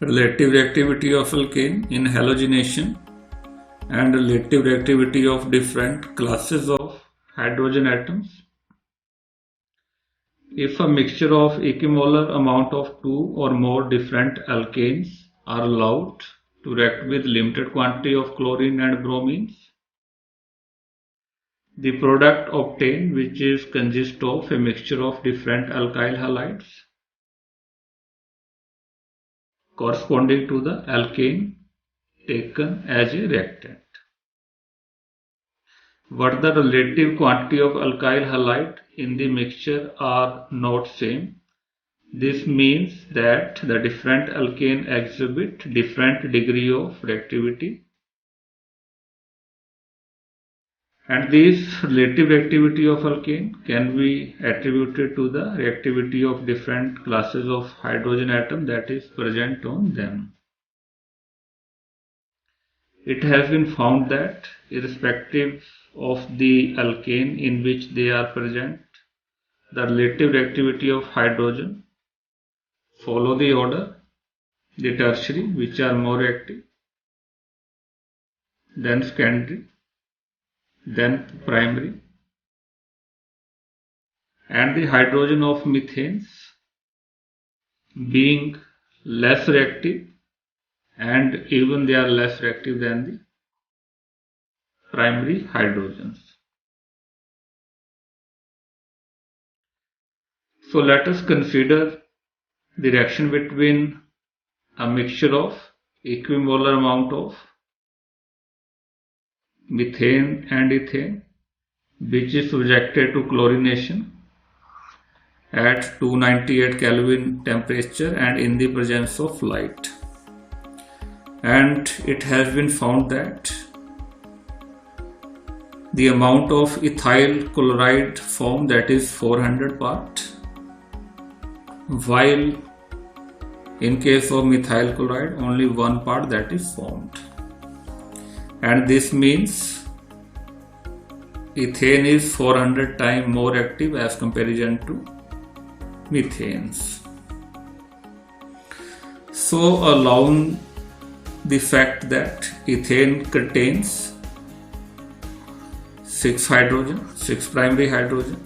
relative reactivity of alkane in halogenation, and relative reactivity of different classes of hydrogen atoms. If a mixture of equimolar amount of two or more different alkanes are allowed to react with limited quantity of chlorine and bromines, the product obtained, which is consists of a mixture of different alkyl halides corresponding to the alkane taken as a reactant. But the relative quantity of alkyl halide in the mixture are not same. This means that the different alkane exhibit different degree of reactivity, and this relative reactivity of alkane can be attributed to the reactivity of different classes of hydrogen atom that is present on them. It has been found that irrespective of the alkane in which they are present, the relative reactivity of hydrogen follow the order, the tertiary, which are more reactive, then secondary, then primary, and the hydrogen of methanes being less reactive, and even they are less reactive than the primary hydrogens. So let us consider the reaction between a mixture of equimolar amount of methane and ethane, which is subjected to chlorination at 298 Kelvin temperature and in the presence of light. And it has been found that the amount of ethyl chloride formed, that is 400 part, while in case of methyl chloride only 1 part that is formed. And this means ethane is 400 times more active as comparison to methanes. So allowing the fact that ethane contains 6 primary hydrogen,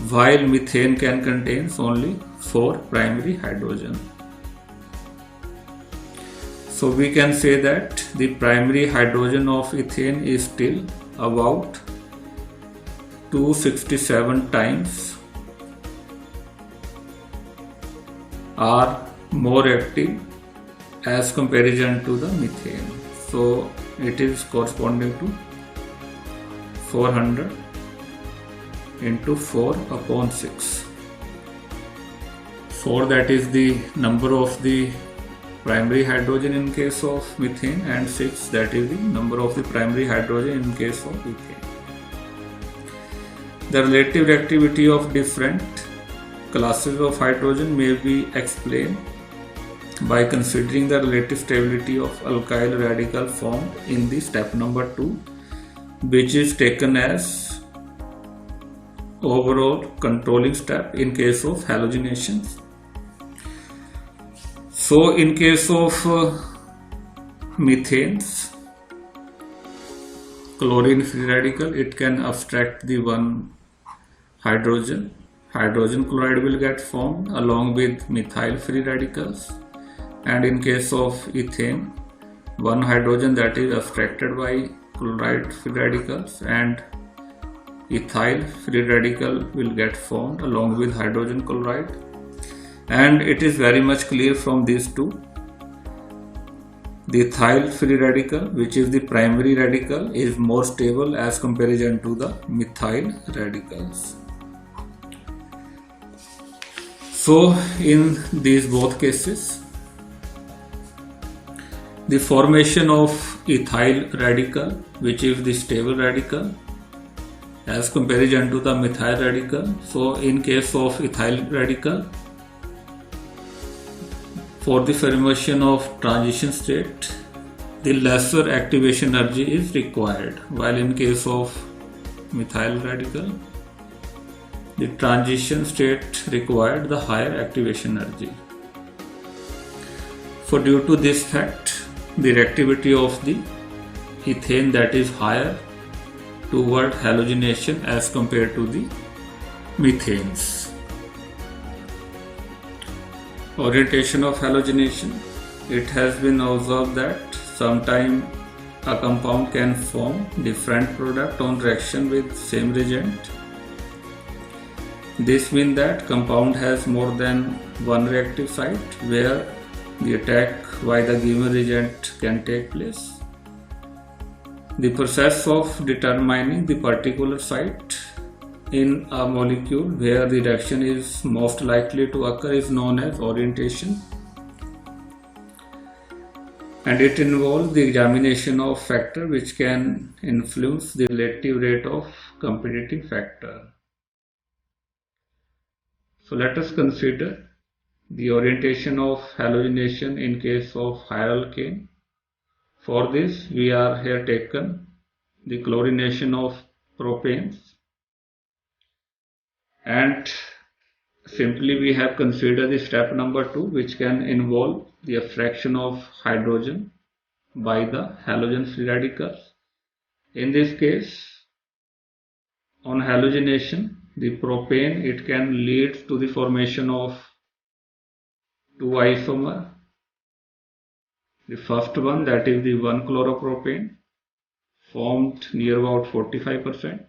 while methane can contain only 4 primary hydrogen. So we can say that the primary hydrogen of ethane is still about 267 times are more active as comparison to the methane. So it is corresponding to 400 into 4 upon 6. 4, that is the number of the primary hydrogen in case of methane, and 6, that is the number of the primary hydrogen in case of ethane. The relative reactivity of different classes of hydrogen may be explained by considering the relative stability of alkyl radical formed in the step number 2, which is taken as overall controlling step in case of halogenations. So in case of methanes, chlorine free radical, it can abstract the one hydrogen. Hydrogen chloride will get formed along with methyl free radicals, and in case of ethane, one hydrogen that is abstracted by chloride free radicals and ethyl free radical will get formed along with hydrogen chloride. And it is very much clear from these two, the ethyl free radical, which is the primary radical, is more stable as comparison to the methyl radicals. So in these both cases, the formation of ethyl radical, which is the stable radical, as comparison to the methyl radical. So in case of ethyl radical, for the formation of transition state, the lesser activation energy is required, while in case of methyl radical, the transition state required the higher activation energy. So due to this fact, the reactivity of the ethane that is higher toward halogenation as compared to the methanes. Orientation of halogenation. It has been observed that sometimes a compound can form different product on reaction with same reagent. This means that compound has more than one reactive site where the attack by the given reagent can take place. The process of determining the particular site in a molecule where the reaction is most likely to occur is known as orientation, and it involves the examination of factors which can influence the relative rate of competing factor. So let us consider the orientation of halogenation in case of hydroalkane. For this, we are here taken the chlorination of propanes, and simply we have considered the step number 2, which can involve the abstraction of hydrogen by the halogen free radicals. In this case, on halogenation, the propane, it can lead to the formation of two isomers. The first one, that is the 1-chloropropane, formed near about 45%,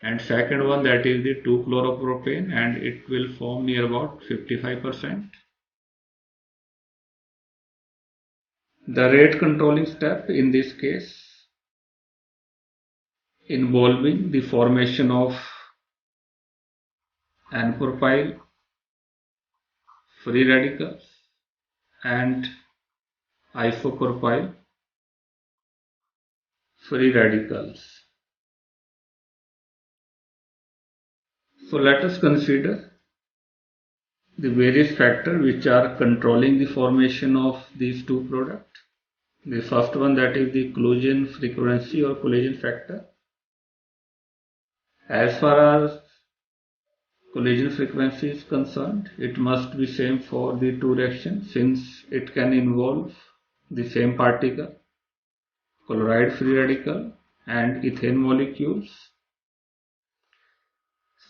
and second one, that is the 2-chloropropane, and it will form near about 55%. The rate controlling step in this case involving the formation of N-propyl free radicals and isopropyl free radicals. So let us consider the various factors which are controlling the formation of these two products. The first one, that is the collision frequency or collision factor. As far as collision frequency is concerned, it must be same for the two reactions since it can involve the same particle, chloride free radical and ethane molecules.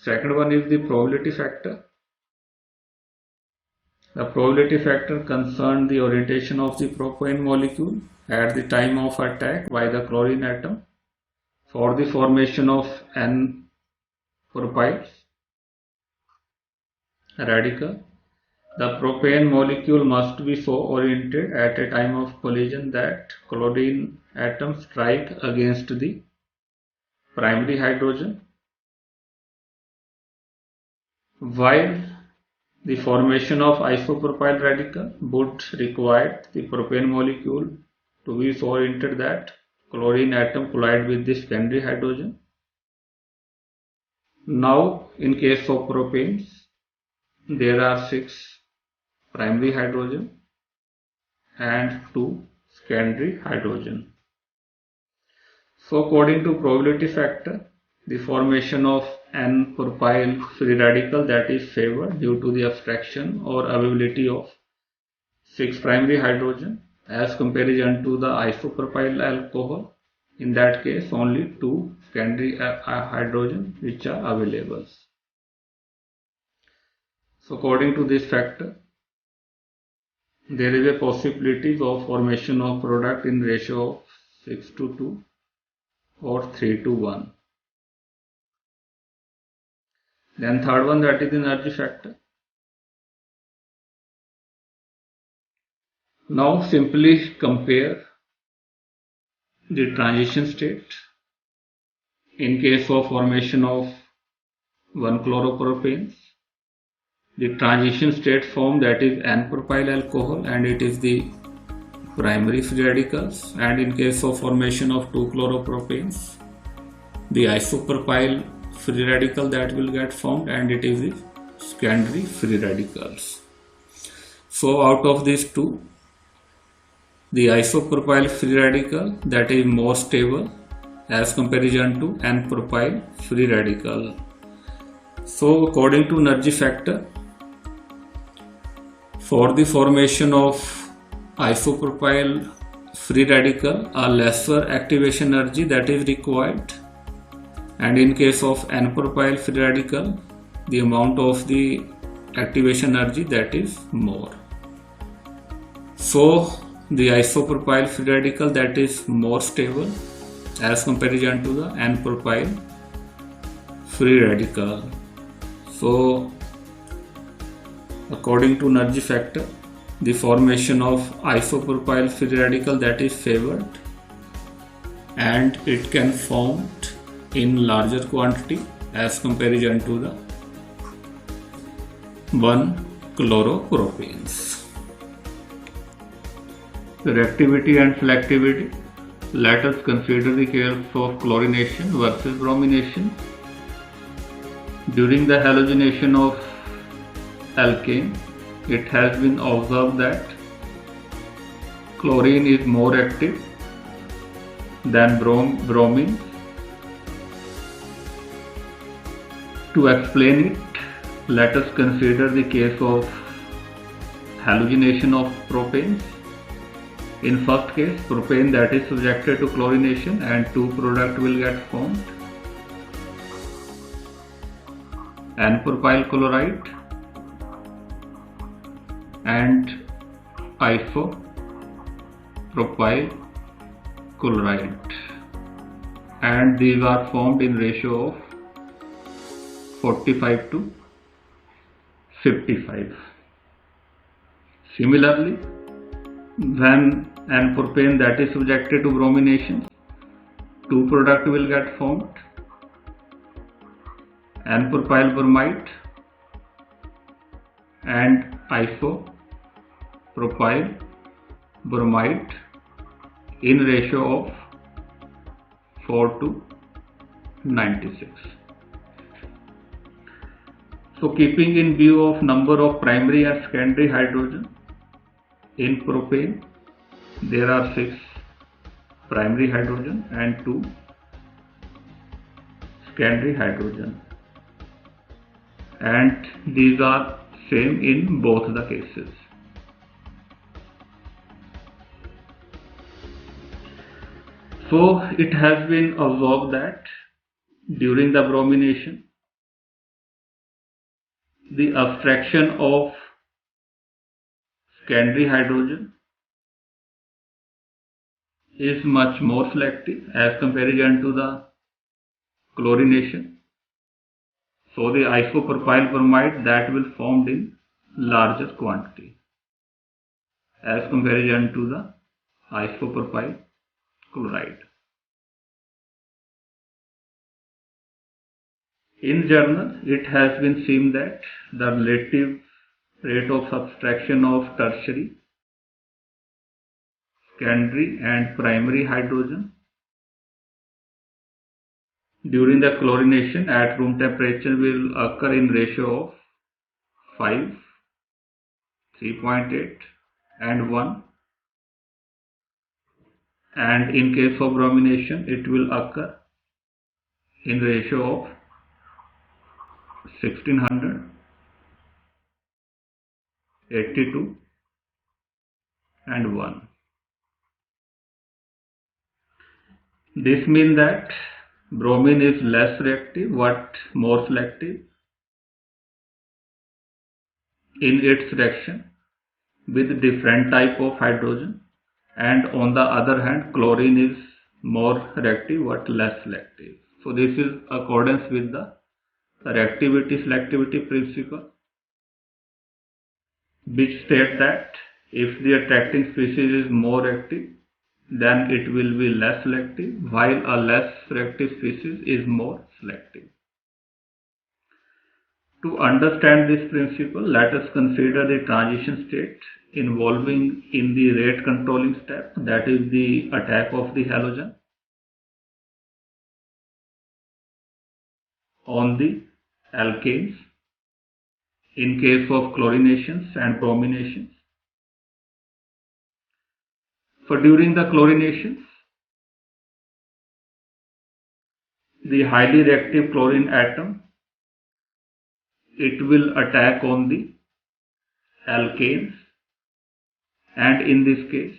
Second one is the probability factor. The probability factor concerns the orientation of the propane molecule at the time of attack by the chlorine atom for the formation of N-propyl radical. The propane molecule must be so oriented at a time of collision that chlorine atoms strike against the primary hydrogen, while the formation of isopropyl radical would require the propane molecule to be so oriented that chlorine atom collide with the secondary hydrogen. Now, in case of propanes, there are 6 primary hydrogen and 2 secondary hydrogen. So according to probability factor, the formation of N-propyl free radical that is favored due to the abstraction or availability of 6 primary hydrogen as comparison to the isopropyl alcohol. In that case, only 2 secondary hydrogen which are available. So according to this factor, there is a possibility of formation of product in ratio of 6:2 or 3:1. Then third one, that is the energy factor. Now simply compare the transition state in case of formation of 1-chloropropanes. The transition state form, that is N-propyl alcohol, and it is the primary free radicals, and in case of formation of 2-chloropropanes, the isopropyl free radical that will get formed, and it is the secondary free radicals. So out of these two, the isopropyl free radical that is more stable as comparison to N-propyl free radical. So according to energy factor, for the formation of isopropyl free radical, a lesser activation energy that is required, and in case of n-propyl free radical, the amount of the activation energy that is more. So the isopropyl free radical that is more stable as comparison to the n-propyl free radical. So according to energy factor, the formation of isopropyl free radical that is favored, and it can formed in larger quantity as comparison to the 1-chloropropane. Reactivity and selectivity. Let us consider the case of chlorination versus bromination. During the halogenation of alkane, it has been observed that chlorine is more active than bromine. To explain it, let us consider the case of halogenation of propanes. In first case, propane that is subjected to chlorination and two products will get formed. N-propyl chloride and isopropyl chloride, and these are formed in ratio of 45 to 55. Similarly, when N-propane that is subjected to bromination, two products will get formed, N-propyl bromide and isopropyl bromide in ratio of 4 to 96. So keeping in view of number of primary and secondary hydrogen, in propane there are 6 primary hydrogen and 2 secondary hydrogen, and these are same in both the cases. So it has been observed that during the bromination, the abstraction of secondary hydrogen is much more selective as comparison to the chlorination. So the isopropyl bromide that will formed in larger quantity as comparison to the isopropyl chloride. In general, it has been seen that the relative rate of subtraction of tertiary, secondary and primary hydrogen during the chlorination at room temperature will occur in ratio of 5, 3.8 and 1, and in case of bromination it will occur in ratio of 1600, 82 and 1. This means that bromine is less reactive but more selective in its reaction with different type of hydrogen, and on the other hand chlorine is more reactive but less selective. So this is accordance with the reactivity selectivity principle, which states that if the attracting species is more active, then it will be less selective, while a less reactive species is more selective. To understand this principle, let us consider the transition state involving in the rate controlling step, that is the attack of the halogen on the alkanes in case of chlorinations and brominations. For during the chlorinations, the highly reactive chlorine atom, it will attack on the alkanes and in this case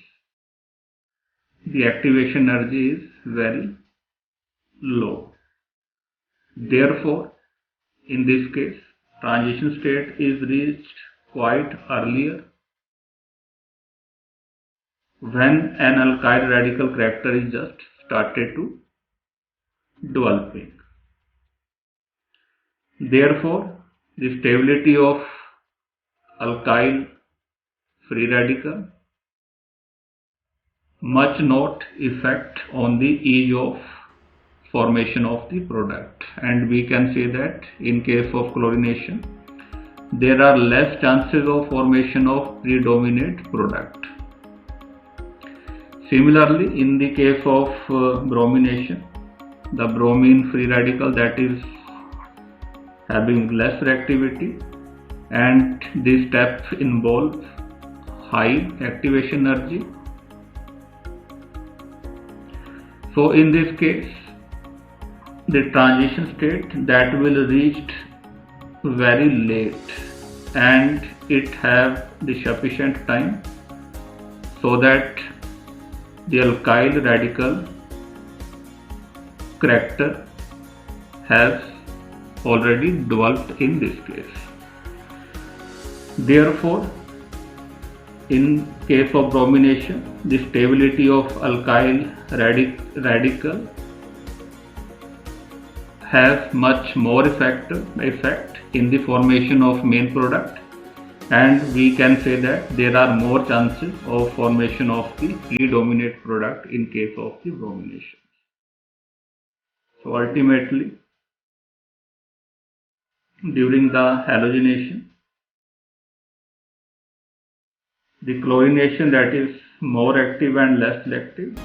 the activation energy is very low. Therefore, in this case, transition state is reached quite earlier when an alkyl radical character is just started to developing. Therefore, the stability of alkyl free radical much not effect on the ease of formation of the product, and we can say that in case of chlorination there are less chances of formation of predominant product. Similarly, in the case of bromination, the bromine free radical that is having less reactivity, and this step involves high activation energy. So in this case, the transition state that will reach very late, and it have the sufficient time so that the alkyl radical character has already developed in this case. Therefore, in case of bromination, the stability of alkyl radical has much more effect in the formation of main product, and we can say that there are more chances of formation of the predominant product in case of the bromination. So ultimately, during the halogenation, the chlorination that is more active and less selective,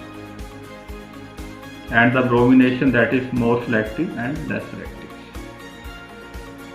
and the bromination that is more selective and less selective.